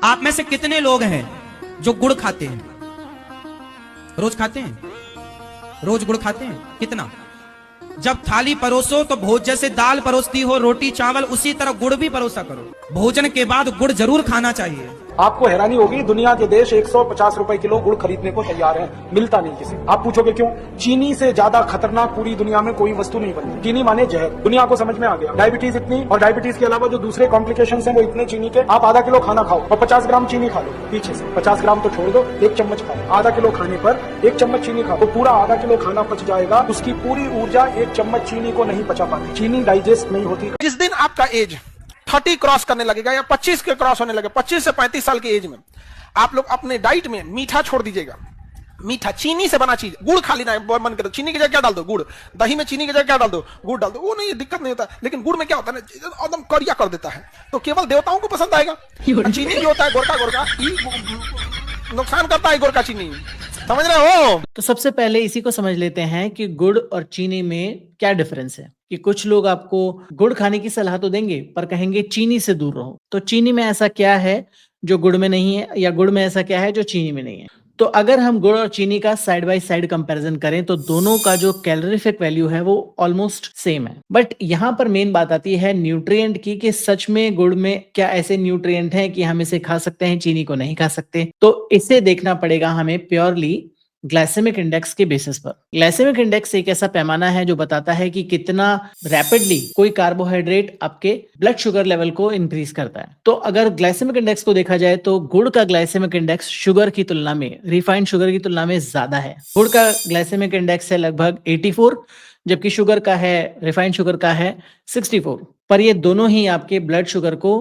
आप में से कितने लोग हैं जो गुड़ खाते हैं? रोज खाते हैं? रोज गुड़ खाते हैं? कितना? जब थाली परोसो तो भोज जैसे दाल परोसती हो, रोटी चावल, उसी तरह गुड़ भी परोसा करो। भोजन के बाद गुड़ जरूर खाना चाहिए। आपको हैरानी होगी, दुनिया के देश 150 रुपए किलो गुड़ खरीदने को तैयार हैं, मिलता नहीं किसी। आप पूछोगे क्यों? चीनी से ज्यादा खतरनाक पूरी दुनिया में कोई वस्तु नहीं बनती। चीनी माने जहर। दुनिया को समझ में आ गया। डायबिटीज इतनी, और डायबिटीज के अलावा जो दूसरे कॉम्प्लिकेशंस हैं वो इतने चीनी के। आप आधा किलो खाना खाओ और 50 ग्राम चीनी खा लो पीछे से। 50 ग्राम तो छोड़ दो, 1 चम्मच खाओ। आधा किलो खाने पर 1 चम्मच चीनी खाओ तो पूरा आधा किलो खाना पच जाएगा। उसकी पूरी ऊर्जा 1 चम्मच चीनी को नहीं पचा पाती। चीनी डाइजेस्ट नहीं होती। जिस दिन आपका एज 30 क्रॉस करने लगेगा या 25 के क्रॉस होने लगे, 25 से 35 साल की एज में, आप लोग अपने डाइट में मीठा छोड़ दीजिएगा। मीठा चीनी से बना चीज, गुड़ खा लेना है मन करे, चीनी की जगह क्या डाल दो? गुड़। दही में चीनी की जगह क्या डाल दो? गुड़ डाल दो। वो नहीं, दिक्कत नहीं होता। लेकिन गुड़ में क्या होता है ना, एकदम कड़िया कर देता है, तो केवल देवताओं को पसंद आएगा। चीनी भी होता है गोरका गोरका, नुकसान करता है गोरका चीनी, समझ रहे हो? तो सबसे पहले इसी को समझ लेते हैं कि गुड़ और चीनी में क्या डिफरेंस है। कि कुछ लोग आपको गुड़ खाने की सलाह तो देंगे पर कहेंगे चीनी से दूर रहो। तो चीनी में ऐसा क्या है जो गुड़ में नहीं है, या गुड़ में ऐसा क्या है जो चीनी में नहीं है? तो अगर हम गुड़ और चीनी का साइड बाय साइड कंपैरिजन करें तो दोनों का जो कैलोरीफिक वैल्यू है वो ऑलमोस्ट सेम है। बट यहाँ पर मेन बात आती है न्यूट्रिएंट की, कि सच में गुड़ में क्या ऐसे न्यूट्रिएंट हैं कि हम इसे खा सकते हैं, चीनी को नहीं खा सकते? तो इसे देखना पड़ेगा हमें प्योरली ग्लाइसेमिक इंडेक्स के बेसिस पर। ग्लाइसेमिक इंडेक्स एक ऐसा पैमाना है जो बताता है कि कितना रैपिडली कोई कार्बोहाइड्रेट आपके ब्लड शुगर लेवल को इंक्रीज करता है। तो अगर ग्लाइसेमिक इंडेक्स को देखा जाए तो गुड़ का ग्लाइसेमिक इंडेक्स शुगर की तुलना में, रिफाइंड शुगर की तुलना में ज्यादा है। गुड़ का ग्लाइसेमिक इंडेक्स है लगभग 84, जबकि शुगर का है, रिफाइंड शुगर का है 64। पर ये दोनों ही आपके ब्लड शुगर को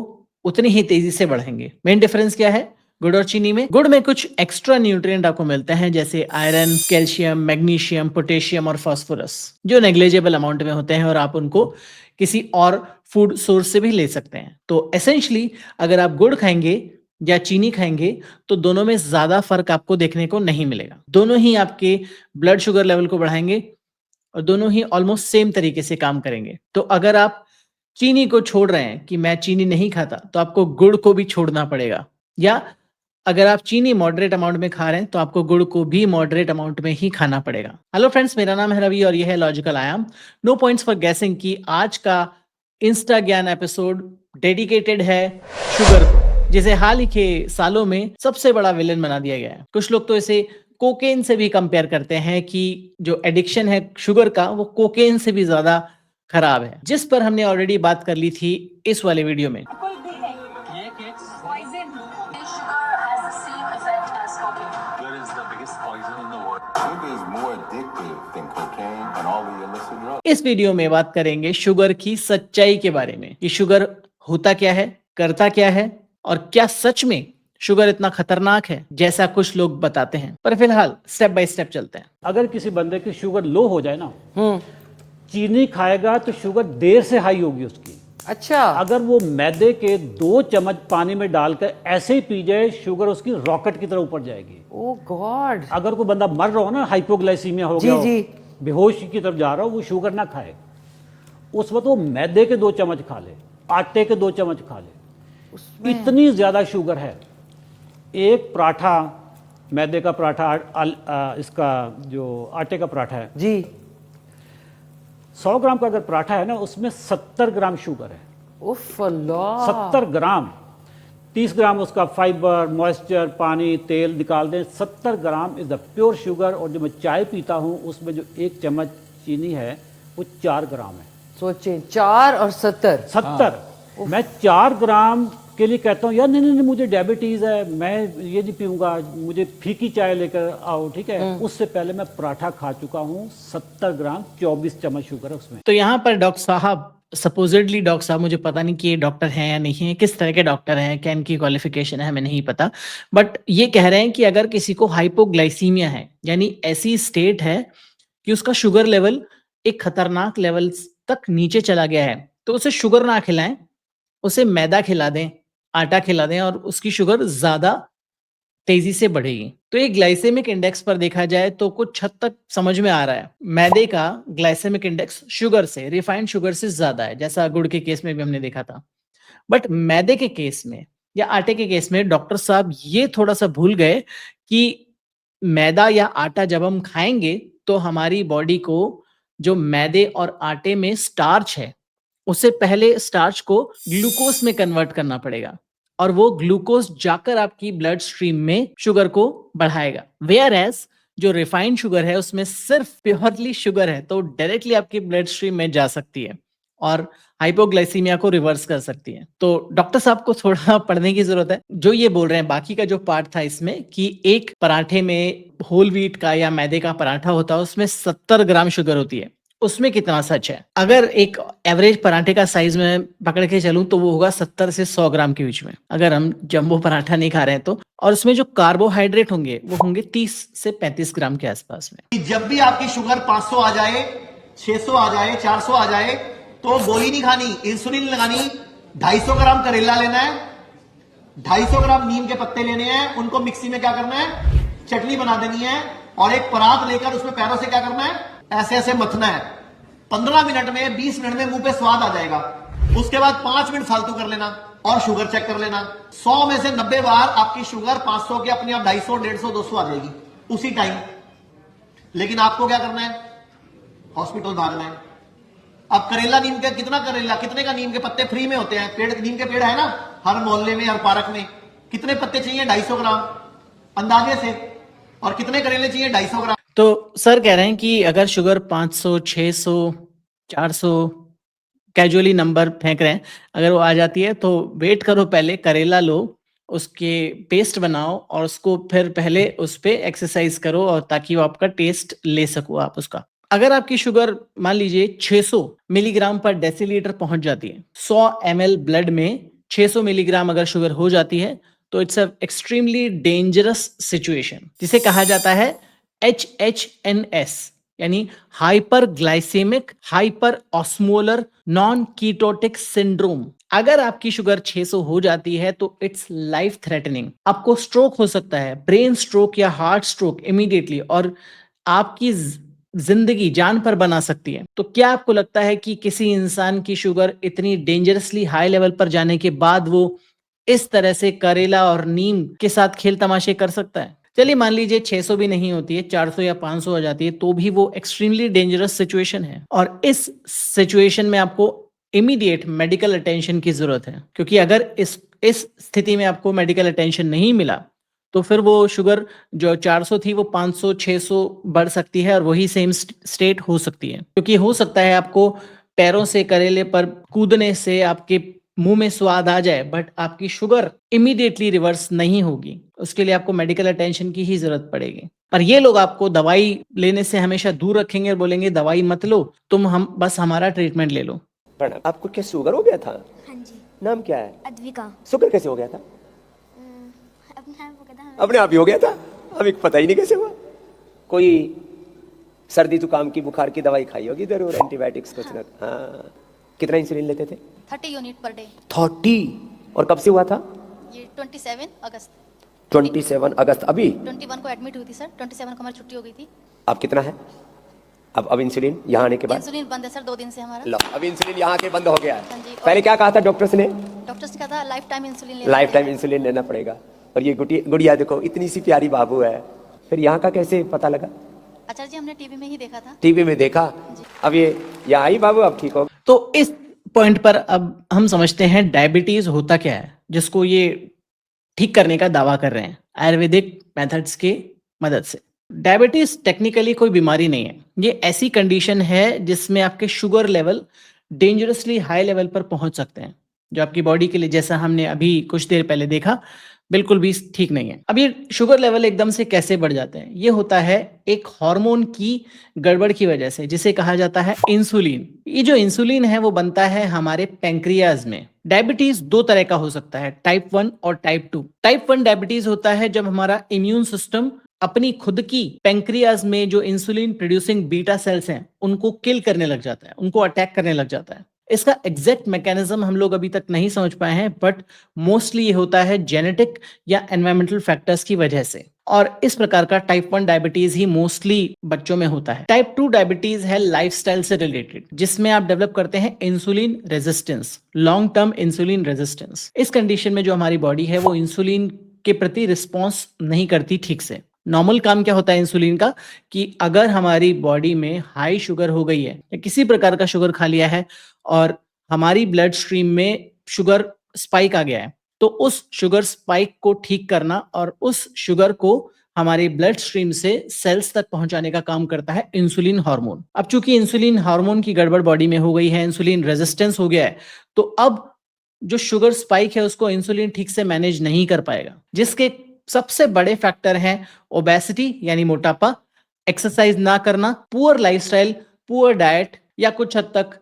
उतनी ही तेजी से बढ़ाएंगे। मेन डिफरेंस क्या है गुड़ और चीनी में? गुड़ में कुछ एक्स्ट्रा न्यूट्रिएंट आपको मिलते हैं, जैसे आयरन, कैल्शियम, मैग्नीशियम, पोटेशियम और फास्फोरस, जो नेग्लिजिबल अमाउंट में होते हैं और आप उनको किसी और फूड सोर्स से भी ले सकते हैं। तो एसेंशियली अगर आप गुड़ खाएंगे या चीनी खाएंगे तो दोनों में ज्यादा फर्क आपको देखने को नहीं मिलेगा। दोनों ही आपके ब्लड शुगर लेवल को बढ़ाएंगे और दोनों ही ऑलमोस्ट सेम तरीके से काम करेंगे। तो अगर आप चीनी को छोड़ रहे हैं कि मैं चीनी नहीं खाता, तो आपको गुड़ को भी छोड़ना पड़ेगा। या अगर आप चीनी मॉडरेट अमाउंट में खा रहे हैं तो आपको गुड़ को भी मॉडरेट अमाउंट में ही खाना पड़ेगा। हेलो फ्रेंड्स, मेरा नाम है रवि और यह है लॉजिकल आयाम। नो पॉइंट्स फॉर गैसिंग की आज का इंस्टा ज्ञान एपिसोड डेडिकेटेड है शुगर को, जिसे हाल ही के सालों में सबसे बड़ा विलेन बना दिया गया है। कुछ लोग तो इसे कोकेन से भी कंपेयर करते हैं कि जो एडिक्शन है शुगर का वो कोकेन से भी ज्यादा खराब है, जिस पर हमने ऑलरेडी बात कर ली थी इस वाले वीडियो में। इस वीडियो में बात करेंगे शुगर की सच्चाई के बारे में, कि शुगर होता क्या है, करता क्या है, और क्या सच में शुगर इतना खतरनाक है जैसा कुछ लोग बताते हैं। पर फिलहाल स्टेप बाय स्टेप चलते हैं। अगर किसी बंदे की शुगर लो हो जाए ना, चीनी खाएगा तो शुगर देर से हाई होगी उसकी। अच्छा, अगर वो मैदे के 2 चम्मच पानी में डालकर ऐसे ही पी जाए, शुगर उसकी रॉकेट की तरह ऊपर जाएगी। ओ गॉड। अगर कोई बंदा मर रहा हो ना, हाइपोग्लाइसीमिया हो गया हो, बेहोशी की तरफ जा रहा हो, वो शुगर ना खाए, उस वक्त वो मैदे के 2 चम्मच खा ले, आटे के 2 चम्मच खा ले। इतनी ज्यादा शुगर है। एक पराठा, मैदे का पराठा, इसका जो आटे का पराठा है जी, 100 ग्राम का अगर पराठा है ना, उसमें 70 ग्राम शुगर है। उफ अल्लाह। 70 ग्राम। 30 ग्राम उसका फाइबर, मॉइस्चर, पानी, तेल निकाल दें। 70 gram is the pure sugar. और जो मैं चाय पीता हूँ उसमें जो 1 चम्मच चीनी है वो 4 ग्राम है। सोचें, 4 और 70। 70। मैं 4 ग्राम के लिए कहता हूँ यार नहीं नहीं नहीं, मुझे डायबिटीज है, मैं ये नहीं पीऊंगा, मुझे फीकी चाय लेकर आओ, ठीक है। उससे पहले मैं पराठा खा चुका हूँ। 70 ग्राम 24 चम्मच शुगर है उसमें। तो यहाँ पर डॉक्टर साहब, सपोजिटली डॉक्टर साहब, मुझे पता नहीं कि ये डॉक्टर हैं या नहीं है, किस तरह के डॉक्टर हैं, क्या इनकी क्वालिफिकेशन है, हमें नहीं पता। बट ये कह रहे हैं कि अगर किसी को हाइपोग्लाइसीमिया है, यानी ऐसी स्टेट है कि उसका शुगर लेवल एक खतरनाक लेवल तक नीचे चला गया है, तो उसे शुगर ना खिलाएं, उसे मैदा खिला दें, आटा खिला दें, और उसकी शुगर ज्यादा तेजी से बढ़ेगी। तो ये ग्लाइसेमिक इंडेक्स पर देखा जाए तो कुछ हद तक समझ में आ रहा है। मैदे का ग्लाइसेमिक इंडेक्स शुगर से, रिफाइंड शुगर से ज्यादा है, जैसा गुड़ के केस में भी हमने देखा था। बट मैदे के केस में या आटे के केस में डॉक्टर साहब ये थोड़ा सा भूल गए कि मैदा या आटा जब हम खाएंगे तो हमारी बॉडी को जो मैदे और आटे में स्टार्च है उससे पहले स्टार्च को ग्लूकोज में कन्वर्ट करना पड़ेगा और वो ग्लूकोज जाकर आपकी ब्लड स्ट्रीम में शुगर को बढ़ाएगा। वेयर एज जो रिफाइंड शुगर है उसमें सिर्फ प्योरली शुगर है तो डायरेक्टली आपकी ब्लड स्ट्रीम में जा सकती है और हाइपोग्लाइसीमिया को रिवर्स कर सकती है। तो डॉक्टर साहब को थोड़ा पढ़ने की जरूरत है। जो ये बोल रहे हैं बाकी का जो पार्ट था इसमें कि एक पराठे में होल व्हीट का या मैदे का पराठा होता है उसमें 70 ग्राम शुगर होती है, उसमें कितना सच है? अगर एक एवरेज पराठे का साइज में पकड़ के चलूं तो वो होगा 70 से 100 ग्राम के बीच में, अगर हम जंबो पराठा नहीं खा रहे हैं तो। और उसमें जो कार्बोहाइड्रेट होंगे वो होंगे 30 से 35 ग्राम के आसपास में। जब भी आपकी शुगर 500 आ जाए, 600 आ जाए, 400 आ जाए तो गोली नहीं खानी, इंसुलिन लगानी। 250 ग्राम करेला लेना है, 250 ग्राम नीम के पत्ते लेने हैं, उनको मिक्सी में क्या करना है, चटनी बना देनी है और एक परात लेकर उसमें पैरों से क्या करना है, ऐसे ऐसे मथना है। 15 मिनट में 20 मिनट में मुंह पे स्वाद आ जाएगा। उसके बाद 5 मिनट फालतू कर लेना और शुगर चेक कर लेना। 100 में से 90 बार आपकी शुगर 500 के अपने आप 250, 150, 200 आ जाएगी उसी टाइम। लेकिन आपको क्या करना है, हॉस्पिटल भागना है। अब करेला नीम के कितना करेला, कितने का नीम के पत्ते फ्री में होते हैं, पेड़ नीम के पेड़ है ना हर मोहल्ले में, हर पार्क में। कितने पत्ते चाहिए, 250 ग्राम अंदाजे से। और कितने करेले चाहिए, 250 ग्राम। तो सर कह रहे हैं कि अगर शुगर 500, 600, 400 कैजुअली नंबर फेंक रहे हैं, अगर वो आ जाती है तो वेट करो, पहले करेला लो, उसके पेस्ट बनाओ और उसको फिर पहले उस पे एक्सरसाइज करो और ताकि वो आपका टेस्ट ले सको आप उसका। अगर आपकी शुगर मान लीजिए 600 मिलीग्राम पर डेसीलीटर पहुंच जाती है, 100 ml ब्लड में 600 मिलीग्राम अगर शुगर हो जाती है तो it's a extremely dangerous situation, जिसे कहा जाता है HHNS यानी hyper glycemic hyper osmolar non ketotic syndrome. अगर आपकी शुगर 600 हो जाती है तो इट्स लाइफ थ्रेटनिंग। आपको स्ट्रोक हो सकता है, ब्रेन स्ट्रोक या हार्ट स्ट्रोक इमीडिएटली, और आपकी जिंदगी जान पर बना सकती है। तो क्या आपको लगता है कि किसी इंसान की शुगर इतनी डेंजरसली हाई लेवल पर जाने के बाद वो इस तरह से करेला और नीम के साथ खेल तमाशे कर सकता है? चलिए मान लीजिए 600 भी नहीं होती है, 400 या 500 हो जाती है, तो भी वो एक्सट्रीमली डेंजरस सिचुएशन है और इस सिचुएशन में आपको इमीडिएट मेडिकल अटेंशन की जरूरत है। क्योंकि अगर इस स्थिति में आपको मेडिकल अटेंशन नहीं मिला तो फिर वो शुगर जो 400 थी वो 500, 600 बढ़ सकती है और वही सेम स्टेट हो सकती है। क्योंकि हो सकता है आपको पैरों से करेले पर कूदने से आपके मुंह में स्वाद आ जाए बट आपकी शुगर इमीडिएटली रिवर्स नहीं होगी, उसके लिए आपको मेडिकल अटेंशन की ही जरूरत पड़ेगी। पर ये लोग आपको दवाई लेने से हमेशा दूर रखेंगे और बोलेंगे दवाई मत लो, तुम हम बस हमारा ट्रीटमेंट ले लो। आपको क्या शुगर हो गया था? हाँ जी। नाम क्या है? अद्विका। शुगर कैसे हो गया था? अपने आप ही हो गया था, हमें पता ही नहीं कैसे हुआ। कोई सर्दी जुकाम की बुखार की दवाई खाई होगी जरूर, एंटीबायोटिक्स कुछ ना। हाँ, कितना इंसुलिन लेते थे? 30 यूनिट पर डे। 30? और कब से हुआ था? ये 27 अगस्त। 27 अगस्त। अभी 21 को एडमिट हुई थी सर, 27 को हमारी छुट्टी हो गई थी। अब कितना है? अब इंसुलिन यहाँ आने के बाद? इंसुलिन बंद है सर 2 दिन से हमारा। लो, अब इंसुलिन यहाँ के बंद हो गया है। हाँ जी। पहले क्या कहा था डॉक्टर्स ने? डॉक्टर्स ने कहा था लाइफ टाइम इंसुलिन लेना, लाइफ टाइम इंसुलिन लेना पड़ेगा। और ये गुड़िया देखो, इतनी सी प्यारी बाबू है, फिर यहाँ का कैसे पता लगा? आचार्य जी हमने टीवी में ही देखा था। टीवी में देखा, अब ये यहाँ आई बाबू, अब ठीक हो। तो इस पॉइंट पर अब हम समझते हैं डायबिटीज होता क्या है, जिसको ये ठीक करने का दावा कर रहे हैं आयुर्वेदिक मेथड्स के मदद से। डायबिटीज टेक्निकली कोई बीमारी नहीं है, ये ऐसी कंडीशन है जिसमें आपके sugar level dangerously high level पर पहुंच सकते हैं, जो आपकी बॉडी के लिए, जैसा हमने अभी कुछ देर पहले देखा, बिल्कुल भी ठीक नहीं है। अब ये शुगर लेवल एकदम से कैसे बढ़ जाते हैं? ये होता है एक हार्मोन की गड़बड़ की वजह से, जिसे कहा जाता है इंसुलिन। ये जो इंसुलिन है वो बनता है हमारे पैंक्रियाज में। डायबिटीज 2 तरह का हो सकता है, टाइप 1 और टाइप 2। टाइप 1 डायबिटीज होता है जब हमारा इम्यून सिस्टम अपनी खुद की पैंक्रियाज में जो इंसुलिन प्रोड्यूसिंग बीटा सेल्स हैं उनको किल करने लग जाता है, उनको अटैक करने लग जाता है। इसका एग्जैक्ट मैकेनिज्म हम लोग अभी तक नहीं समझ पाए हैं, बट मोस्टली ये होता है जेनेटिक या एनवायरमेंटल फैक्टर्स की वजह से। और इस प्रकार का टाइप 1 डायबिटीज ही मोस्टली बच्चों में होता है। टाइप 2 डायबिटीज है लाइफस्टाइल से रिलेटेड, जिसमें आप डेवलप करते हैं insulin resistance, long term insulin resistance. इस कंडीशन में जो हमारी बॉडी है वो इंसुलिन के प्रति रिस्पॉन्स नहीं करती ठीक से। नॉर्मल काम क्या होता है इंसुलिन का, कि अगर हमारी बॉडी में हाई शुगर हो गई है या किसी प्रकार का शुगर खा लिया है और हमारी ब्लड स्ट्रीम में शुगर स्पाइक आ गया है, तो उस शुगर स्पाइक को ठीक करना और उस शुगर को हमारे ब्लड स्ट्रीम से सेल्स तक पहुंचाने का काम करता है इंसुलिन हार्मोन। अब चूंकि इंसुलिन हार्मोन की गड़बड़ बॉडी में हो गई है, इंसुलिन रेजिस्टेंस हो गया है, तो अब जो शुगर स्पाइक है उसको इंसुलिन ठीक से मैनेज नहीं कर पाएगा, जिसके सबसे बड़े फैक्टर हैं ओबेसिटी यानी मोटापा, एक्सरसाइज ना करना, पुअर लाइफस्टाइल, पुअर डाइट या कुछ हद तक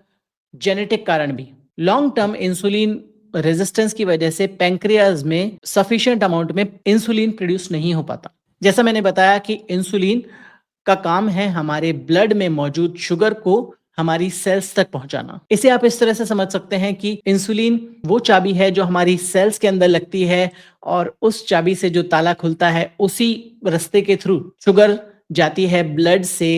जेनेटिक कारण भी। लॉन्ग टर्म इंसुलिन रेजिस्टेंस की वजह से पैंक्रियाज में सफिशिएंट अमाउंट में इंसुलिन प्रोड्यूस नहीं हो पाता। जैसा मैंने बताया कि इंसुलिन का काम है हमारे ब्लड में मौजूद शुगर को हमारी सेल्स तक पहुंचाना। इसे आप इस तरह से समझ सकते हैं कि इंसुलिन वो चाबी है जो हमारी सेल्स के अंदर लगती है और उस चाबी से जो ताला खुलता है उसी रास्ते के थ्रू शुगर जाती है ब्लड से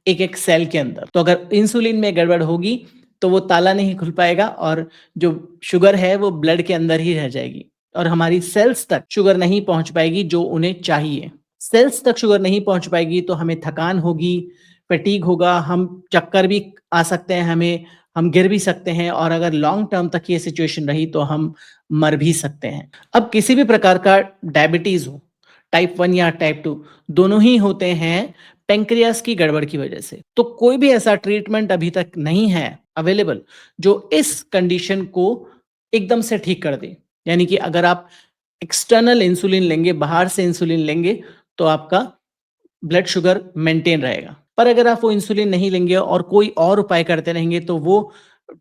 एक एक सेल के अंदर। तो अगर इंसुलिन में गड़बड़ होगी तो वो ताला नहीं खुल पाएगा और जो शुगर है वो ब्लड के अंदर ही रह जाएगी और हमारी सेल्स तक शुगर नहीं पहुंच पाएगी जो उन्हें चाहिए। सेल्स तक शुगर नहीं पहुंच पाएगी तो हमें थकान होगी, फटीग होगा, हम चक्कर भी आ सकते हैं, हम गिर भी सकते हैं और अगर लॉन्ग टर्म तक ये सिचुएशन रही तो हम मर भी सकते हैं। अब किसी भी प्रकार का डायबिटीज हो, टाइप 1 या टाइप 2, दोनों ही होते हैं पेंक्रियास की गड़बड़ की वजह से। तो कोई भी ऐसा ट्रीटमेंट अभी तक नहीं है अवेलेबल जो इस कंडीशन को एकदम से ठीक कर दे। यानी कि अगर आप एक्सटर्नल इंसुलिन लेंगे, बाहर से इंसुलिन लेंगे, तो आपका ब्लड शुगर मेंटेन रहेगा। पर अगर आप वो इंसुलिन नहीं लेंगे और कोई और उपाय करते रहेंगे तो वो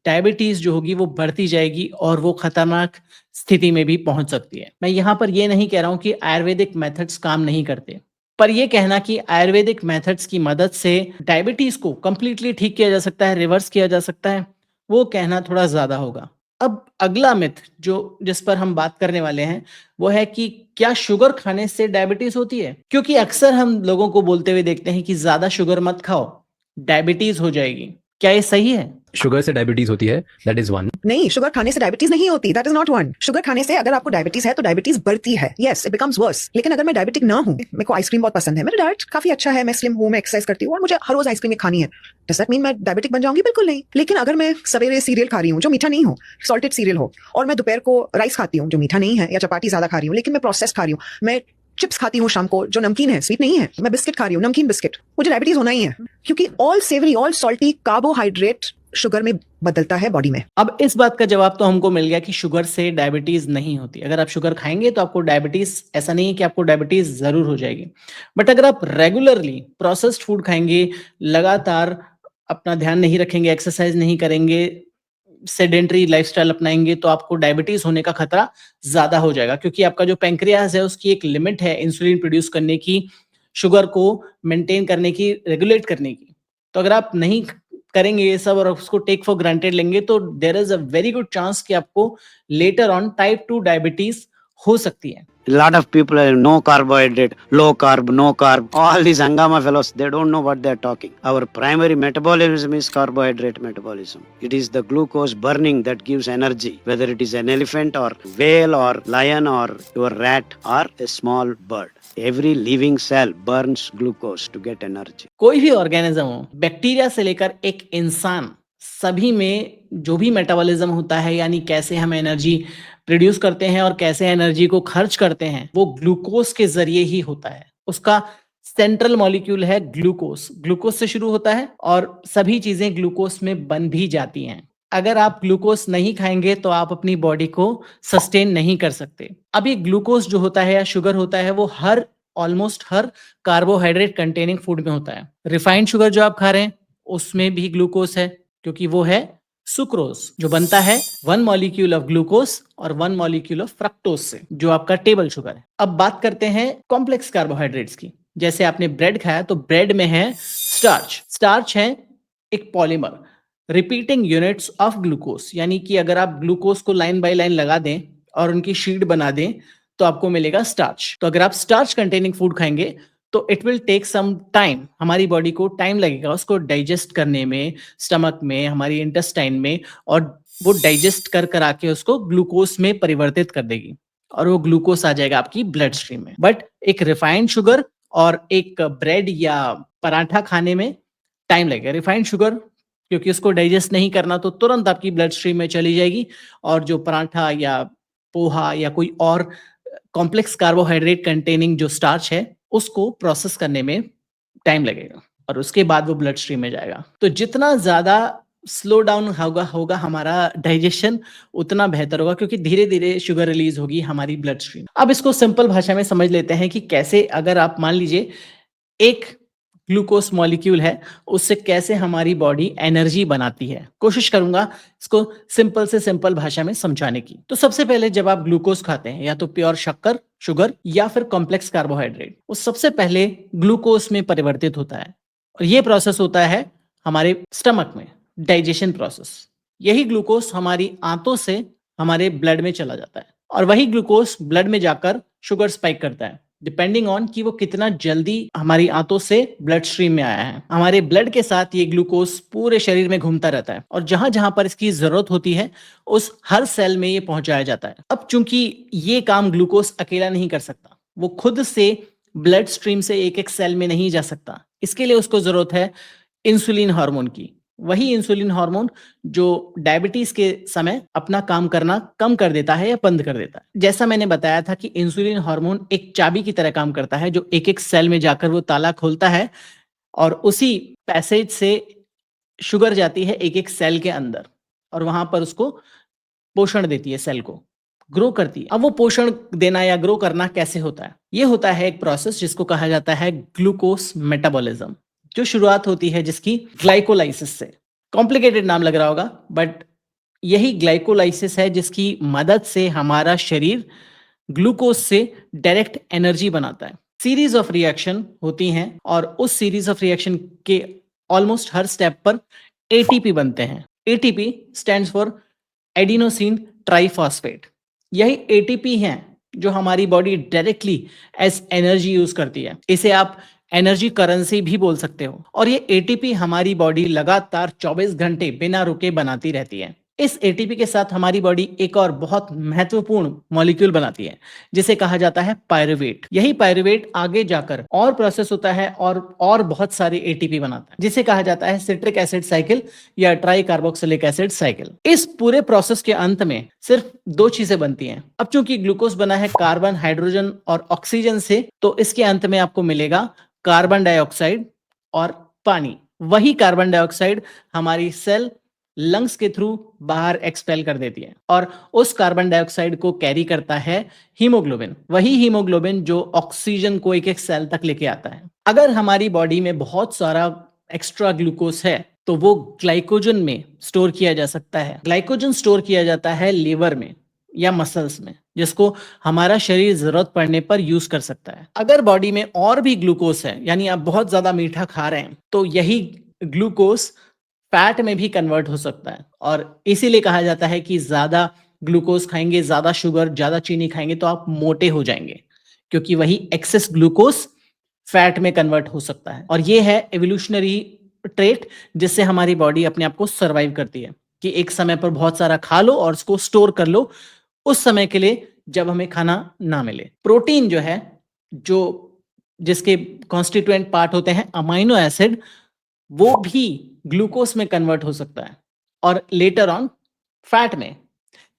डायबिटीज जो होगी वो बढ़ती जाएगी और वो खतरनाक स्थिति में भी पहुंच सकती है। मैं यहाँ पर ये नहीं कह रहा हूं कि आयुर्वेदिक मेथड्स काम नहीं करते, पर यह कहना कि आयुर्वेदिक मेथड्स की मदद से डायबिटीज को कंप्लीटली ठीक किया जा सकता है, रिवर्स किया जा सकता है, वो कहना थोड़ा ज्यादा होगा। अब अगला मिथ जिस पर हम बात करने वाले हैं वो है कि क्या शुगर खाने से डायबिटीज होती है? क्योंकि अक्सर हम लोगों को बोलते हुए देखते हैं कि ज्यादा शुगर मत खाओ, डायबिटीज हो जाएगी। क्या ये सही है? शुगर से डायबिटीज होती है, दैट इज वन। नहीं, शुगर खाने से डायबिटीज नहीं होती, that is not one. Sugar खाने से अगर आपको डायबिटीज है तो डायबिटीज बढ़ती है, यस इट बिकम्स वर्स। लेकिन अगर मैं डायबिटिक ना हूं, मेरे को आइसक्रीम बहुत पसंद है, मेरा डाइट काफी अच्छा है, मैं स्लिम हूं, मैं एक्सरसाइज करती हूँ और मुझे हर रोज आइसक्रीम खानी है, डज दैट मीन मैं डायबिटिक बन जाऊंगी? बिल्कुल नहीं। लेकिन अगर मैं सवेरे सीरियल खा रही हूँ जो मीठा नहीं हो, सॉल्टेड सीरियल हो, और मैं दोपहर को राइस खाती हूँ जो मीठा नहीं है, या चपाती ज्यादा खा रही हूँ लेकिन मैं प्रोसेस खा रही हूँ, मैं चिप्स खाती हूँ शाम को जो नमकीन है, स्वीट नहीं है, मैं बिस्किट खा रही हूँ, नमकीन बिस्किट, मुझे डायबिटीज होना ही है, क्योंकि all savoury, all salty carbohydrate sugar में बदलता है बॉडी में। अब इस बात का जवाब तो हमको मिल गया कि शुगर से डायबिटीज नहीं होती। अगर आप शुगर खाएंगे तो आपको डायबिटीज, ऐसा नहीं है कि आपको डायबिटीज जरूर हो जाएगी, बट अगर आप रेगुलरली प्रोसेस्ड फूड खाएंगे, लगातार अपना ध्यान नहीं रखेंगे, एक्सरसाइज नहीं करेंगे, सेडेंटरी लाइफस्टाइल अपनाएंगे, तो आपको डायबिटीज होने का खतरा ज्यादा हो जाएगा, क्योंकि आपका जो पैंक्रियाज है उसकी एक लिमिट है इंसुलिन प्रोड्यूस करने की, शुगर को मेंटेन करने की, रेगुलेट करने की। तो अगर आप नहीं करेंगे ये सब और उसको टेक फॉर ग्रांटेड लेंगे तो there is a very good chance कि आपको लेटर ऑन टाइप 2 डायबिटीज हो सकती है। lot of people are no carbohydrate, low carb, no carb, all these hangama fellows, they don't know what they are talking. Our primary metabolism is carbohydrate metabolism. It is the glucose burning that gives energy, whether it is an elephant or whale or lion or your rat or a small bird. Every living cell burns glucose to get energy. कोई भी organism हो, bacteria से लेकर एक इंसान, सभी में जो भी मेटाबॉलिज्म होता है, यानी कैसे हम एनर्जी प्रोड्यूस करते हैं और कैसे एनर्जी को खर्च करते हैं, वो ग्लूकोज के जरिए ही होता है। उसका सेंट्रल मॉलिक्यूल है ग्लूकोज, ग्लूकोज से शुरू होता है और सभी चीजें ग्लूकोज में बन भी जाती हैं। अगर आप ग्लूकोज नहीं खाएंगे तो आप अपनी बॉडी को सस्टेन नहीं कर सकते। अब ये ग्लूकोज जो होता है या शुगर होता है वो ऑलमोस्ट हर कार्बोहाइड्रेट कंटेनिंग फूड में होता है। रिफाइंड शुगर जो आप खा रहे हैं उसमें भी ग्लूकोज है, क्योंकि वो है सुक्रोज, जो बनता है 1 मॉलिक्यूल ऑफ ग्लूकोज और 1 मॉलिक्यूल ऑफ फ्रक्टोज से, जो आपका टेबल शुगर है। अब बात करते हैं कॉम्प्लेक्स कार्बोहाइड्रेट्स की। जैसे आपने ब्रेड खाया तो ब्रेड में है स्टार्च, स्टार्च है एक polymer, repeating units of glucose, यानी कि अगर आप ग्लूकोज को लाइन बाय लाइन लगा दें और उनकी शीट बना दें तो आपको मिलेगा स्टार्च। तो अगर आप स्टार्च कंटेनिंग फूड खाएंगे तो it will take some time, हमारी बॉडी को टाइम लगेगा उसको डाइजेस्ट करने में, स्टमक में, हमारी इंटेस्टाइन में, और वो डाइजेस्ट कर आके उसको ग्लूकोज में परिवर्तित कर देगी और वो ग्लूकोज आ जाएगा आपकी ब्लड स्ट्रीम में। बट एक रिफाइंड शुगर और एक ब्रेड या पराठा खाने में टाइम लगेगा। रिफाइंड शुगर क्योंकि उसको डाइजेस्ट नहीं करना तो तुरंत आपकी ब्लड स्ट्रीम में चली जाएगी, और जो पराठा या पोहा या कोई और कॉम्प्लेक्स कार्बोहाइड्रेट कंटेनिंग जो स्टार्च है उसको प्रोसेस करने में टाइम लगेगा और उसके बाद वो ब्लड स्ट्रीम में जाएगा। तो जितना ज्यादा स्लो डाउन होगा हमारा डाइजेशन उतना बेहतर होगा, क्योंकि धीरे धीरे शुगर रिलीज होगी हमारी ब्लड स्ट्रीम। अब इसको सिंपल भाषा में समझ लेते हैं कि कैसे, अगर आप मान लीजिए एक ग्लूकोज मॉलिक्यूल है, उससे कैसे हमारी बॉडी एनर्जी बनाती है। कोशिश करूंगा इसको सिंपल से सिंपल भाषा में समझाने की। तो सबसे पहले जब आप ग्लूकोज खाते हैं, या तो प्योर शक्कर, शुगर, या फिर कॉम्प्लेक्स कार्बोहाइड्रेट, वो सबसे पहले ग्लूकोज में परिवर्तित होता है और ये प्रोसेस होता है हमारे स्टमक में, डाइजेशन प्रोसेस। यही ग्लूकोज हमारी आंतों से हमारे ब्लड में चला जाता है और वही ग्लूकोज ब्लड में जाकर शुगर स्पाइक करता है, डिपेंडिंग ऑन कि वो कितना जल्दी हमारी आंतों से ब्लड स्ट्रीम में आया है। हमारे ब्लड के साथ ये ग्लूकोज पूरे शरीर में घूमता रहता है और जहां जहां पर इसकी जरूरत होती है उस हर सेल में ये पहुंचाया जाता है। अब चूंकि ये काम ग्लूकोज अकेला नहीं कर सकता, वो खुद से ब्लड स्ट्रीम से एक एक सेल में नहीं जा सकता, इसके लिए उसको जरूरत है इंसुलिन हार्मोन की। वही इंसुलिन हार्मोन जो डायबिटीज के समय अपना काम करना कम कर देता है या बंद कर देता है। जैसा मैंने बताया था कि इंसुलिन हार्मोन एक चाबी की तरह काम करता है जो एक एक सेल में जाकर वो ताला खोलता है और उसी पैसेज से शुगर जाती है एक एक सेल के अंदर और वहां पर उसको पोषण देती है, सेल को ग्रो करती है। अब वो पोषण देना या ग्रो करना कैसे होता है? ये होता है एक प्रोसेस जिसको कहा जाता है ग्लूकोज मेटाबॉलिज्म, जो शुरुआत होती है जिसकी ग्लाइकोलाइसिस से। कॉम्प्लिकेटेड नाम लग रहा होगा, बट यही ग्लाइकोलाइसिस है जिसकी मदद से हमारा शरीर ग्लूकोज से डायरेक्ट एनर्जी बनाता है। सीरीज ऑफ रिएक्शन होती हैं और उस सीरीज ऑफ रिएक्शन के ऑलमोस्ट हर स्टेप पर एटीपी बनते हैं। ATP stands for adenosine triphosphate. यही एटीपी हैं जो हमारी body directly as energy use करती है। इसे आप एनर्जी करेंसी भी बोल सकते हो। और ये एटीपी हमारी बॉडी लगातार 24 घंटे बिना रुके बनाती रहती है। इस एटीपी के साथ हमारी बॉडी एक और बहुत महत्वपूर्ण मॉलिक्यूल बनाती है जिसे कहा जाता है पायरुवेट। यही पायरुवेट आगे जाकर और प्रोसेस होता है और बहुत सारे एटीपी बनाता है जिसे कहा जाता है सिट्रिक एसिड साइकिल या ट्राई कार्बोक्सिलिक एसिड साइकिल। इस पूरे प्रोसेस के अंत में सिर्फ दो चीजें बनती हैं। अब चूंकि ग्लूकोज बना है कार्बन, हाइड्रोजन और ऑक्सीजन से, तो इसके अंत में आपको मिलेगा कार्बन डाइऑक्साइड और पानी। वही कार्बन डाइऑक्साइड हमारी सेल लंग्स के थ्रू बाहर एक्सपेल कर देती है और उस कार्बन डाइऑक्साइड को कैरी करता है हीमोग्लोबिन। वही हीमोग्लोबिन जो ऑक्सीजन को एक एक सेल तक लेके आता है। अगर हमारी बॉडी में बहुत सारा एक्स्ट्रा ग्लूकोज है तो वो ग्लाइकोजन में स्टोर किया जा सकता है। ग्लाइकोजन स्टोर किया जाता है लीवर में या मसल्स में, जिसको हमारा शरीर जरूरत पड़ने पर यूज कर सकता है। अगर बॉडी में और भी ग्लूकोज है, यानी आप बहुत ज्यादा मीठा खा रहे हैं, तो यही ग्लूकोज फैट में भी कन्वर्ट हो सकता है और इसीलिए कहा जाता है कि ज्यादा ग्लूकोज खाएंगे, ज्यादा शुगर, ज्यादा चीनी खाएंगे तो आप मोटे हो जाएंगे, क्योंकि वही एक्सेस ग्लूकोज फैट में कन्वर्ट हो सकता है। और ये है एवोल्यूशनरी ट्रेट जिससे हमारी बॉडी अपने आप को सर्वाइव करती है कि एक समय पर बहुत सारा खा लो और उसको स्टोर कर लो उस समय के लिए जब हमें खाना ना मिले। प्रोटीन जो है, जो जिसके कॉन्स्टिट्यूएंट पार्ट होते हैं अमाइनो एसिड, वो भी ग्लूकोज में कन्वर्ट हो सकता है और लेटर ऑन फैट में।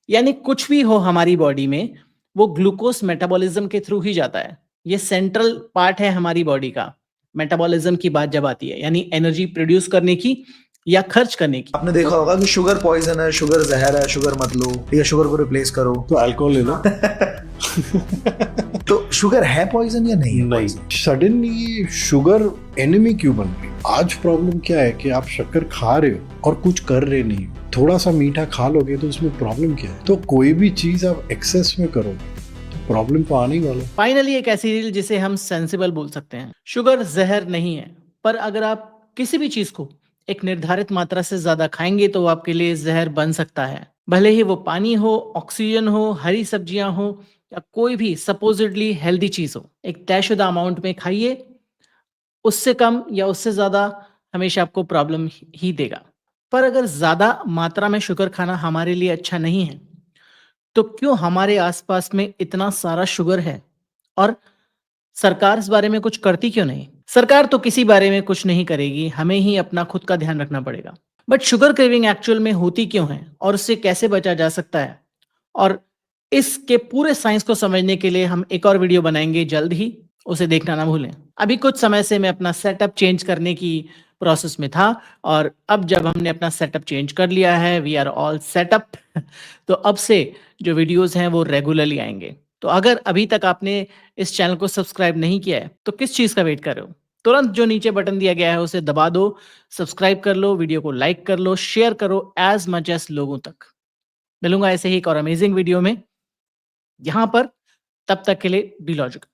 यानी कुछ भी हो हमारी बॉडी में वो ग्लूकोज मेटाबॉलिज्म के थ्रू ही जाता है। ये सेंट्रल पार्ट है हमारी बॉडी का। मेटाबॉलिज्म की बात जब आती है, यानी एनर्जी प्रोड्यूस करने की या खर्च करने की। आपने देखा होगा कि शुगर पॉइजन है, शुगर जहर है, शुगर मत लो या शुगर को रिप्लेस करो तो अल्कोहल ले लो। तो शुगर है पॉइजन या नहीं? नहीं, सडनली शुगर एनिमी क्यों बन गई? आज प्रॉब्लम क्या है कि आप शक्कर खा रहे हो और कुछ कर रहे नहीं हो। थोड़ा सा मीठा खा लोगे तो उसमें प्रॉब्लम क्या है? तो कोई भी चीज आप एक्सेस में करोगे तो प्रॉब्लम तो आने ही वाला। फाइनली एक ऐसी रील जिसे हम सेंसिबल बोल सकते हैं। शुगर जहर नहीं है, पर अगर आप किसी भी चीज को एक निर्धारित मात्रा से ज्यादा खाएंगे तो वो आपके लिए जहर बन सकता है, भले ही वो पानी हो, ऑक्सीजन हो, हरी सब्जियां हो या कोई भी सपोजिटली हेल्दी चीज हो। एक तयशुदा अमाउंट में खाइए, उससे कम या उससे ज्यादा हमेशा आपको प्रॉब्लम ही देगा। पर अगर ज्यादा मात्रा में शुगर खाना हमारे लिए अच्छा नहीं है, तो क्यों हमारे आसपास में इतना सारा शुगर है और सरकार इस बारे में कुछ करती क्यों नहीं? सरकार तो किसी बारे में कुछ नहीं करेगी, हमें ही अपना खुद का ध्यान रखना पड़ेगा। बट शुगर क्रेविंग एक्चुअल में होती क्यों है और उससे कैसे बचा जा सकता है, और इसके पूरे साइंस को समझने के लिए हम एक और वीडियो बनाएंगे जल्द ही, उसे देखना ना भूलें। अभी कुछ समय से मैं अपना सेटअप चेंज करने की प्रोसेस में था और अब जब हमने अपना सेटअप चेंज कर लिया है, वी आर ऑल सेटअप, तो अब से जो वीडियोस हैं वो रेगुलरली आएंगे। तो अगर अभी तक आपने इस चैनल को सब्सक्राइब नहीं किया है तो किस चीज का वेट कर रहे हो? तुरंत जो नीचे बटन दिया गया है उसे दबा दो, सब्सक्राइब कर लो, वीडियो को लाइक कर लो, शेयर करो एज मच एज लोगों तक। मिलूंगा ऐसे ही एक और अमेजिंग वीडियो में यहां पर, तब तक के लिए बी लॉजिकल।